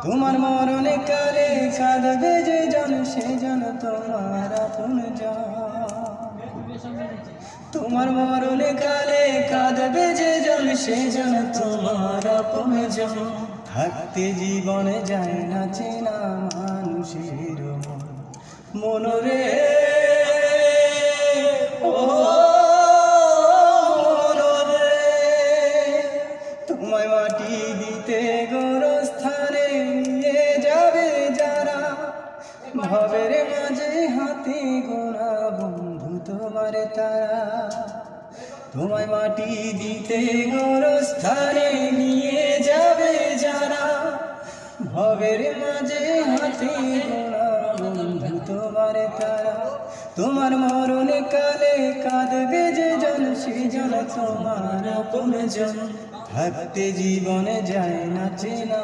তোমার মরণে কালে কাঁদবে যে জন, সে জন তোমার আপনজন। তোমার মরণে কালে কাঁদবে যে জন, সে জন তোমার আপনজন। থাকতে জীবনে যায় না চেনা মানুষের মনরে, তোমায় মাটি দিতে গোরস্থানে নিয়ে যাবে যারা, ভবের মাঝে হাতে গোনা বন্ধু তোমার তারা। তোমায় মাটি দিতে গোরস্থানে নিয়ে যাবে যারা, ভবের মাঝে হাতে গোনা বন্ধু তোমার তারা। তোমার মরণে কালে কাঁদবে যে জন, সে জন তোমার আপনজন। থাকতে জীবনে যায় না চেনা